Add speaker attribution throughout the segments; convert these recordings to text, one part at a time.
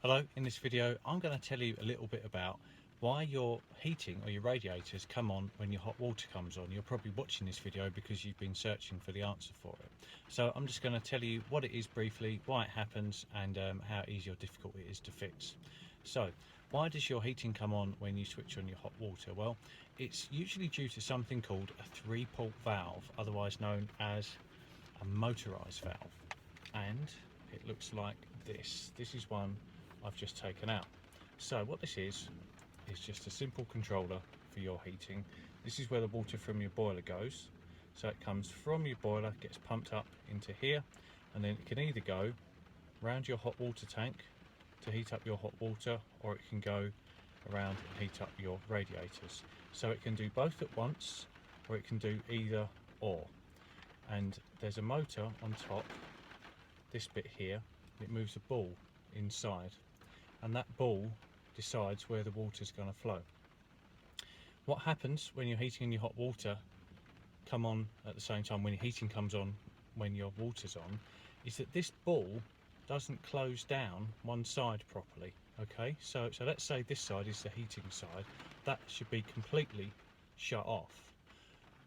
Speaker 1: Hello, in this video I'm going to tell you a little bit about why your heating or your radiators come on when your hot water comes on. You're probably watching this video because you've been searching for the answer for it. So I'm just going to tell you what it is briefly, why it happens, and how easy or difficult it is to fix. So why does your heating come on when you switch on your hot water? Well, it's usually due to something called a 3-port valve, otherwise known as a motorized valve, and it looks like this. This is one I've just taken out. So what this is just a simple controller for your heating. This is where the water from your boiler goes. So it comes from your boiler, gets pumped up into here, and then it can either go around your hot water tank to heat up your hot water, or it can go around and heat up your radiators. So it can do both at once, or it can do either or. And there's a motor on top, this bit here, it moves a ball inside, and that ball decides where the water's going to flow. What happens when your heating and your hot water come on at the same time, when your heating comes on when your water's on, is that this ball doesn't close down one side properly. Okay, so let's say this side is the heating side, that should be completely shut off.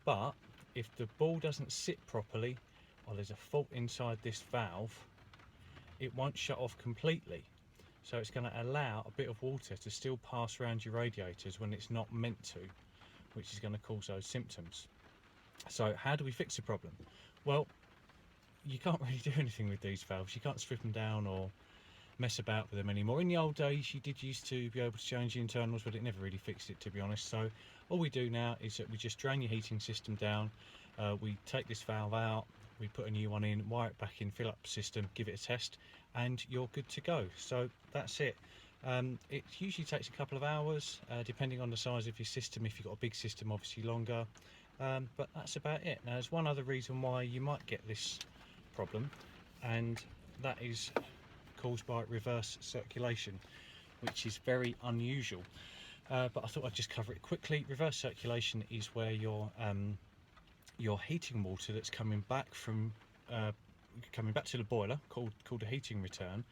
Speaker 1: But if the ball doesn't sit properly, or there's a fault inside this valve, it won't shut off completely. So it's going to allow a bit of water to still pass around your radiators when it's not meant to, which is going to cause those symptoms. So how do we fix the problem? Well, you can't really do anything with these valves. You can't strip them down or mess about with them anymore. In the old days you did used to be able to change the internals, but it never really fixed it, to be honest. So all we do now is that we just drain your heating system down, we take this valve out, we put a new one in, wire it back in, fill up the system, give it a test, and you're good to go. So that's it. It usually takes a couple of hours, depending on the size of your system. If you've got a big system, obviously longer, but that's about it. Now there's one other reason why you might get this problem, and that is caused by reverse circulation, which is very unusual, but I thought I'd just cover it quickly. Reverse circulation is where your heating water that's coming back from coming back to the boiler, called a heating return,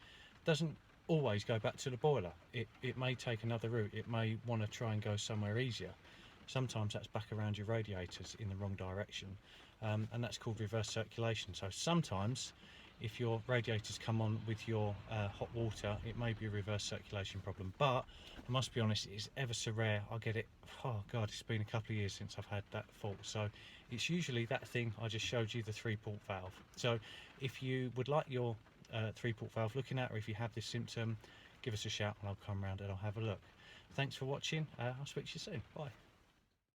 Speaker 1: doesn't always go back to the boiler. It may take another route. It may want to try and go somewhere easier. Sometimes that's back around your radiators in the wrong direction, and that's called reverse circulation. So sometimes if your radiators come on with your hot water, it may be a reverse circulation problem, but I must be honest, it is ever so rare. I get it, oh god, it's been a couple of years since I've had that fault. So it's usually that thing I just showed you, the 3-port valve. So if you would like your 3-port valve looking at, or if you have this symptom, give us a shout and I'll come around and I'll have a look. Thanks for watching. I'll speak to you soon. Bye.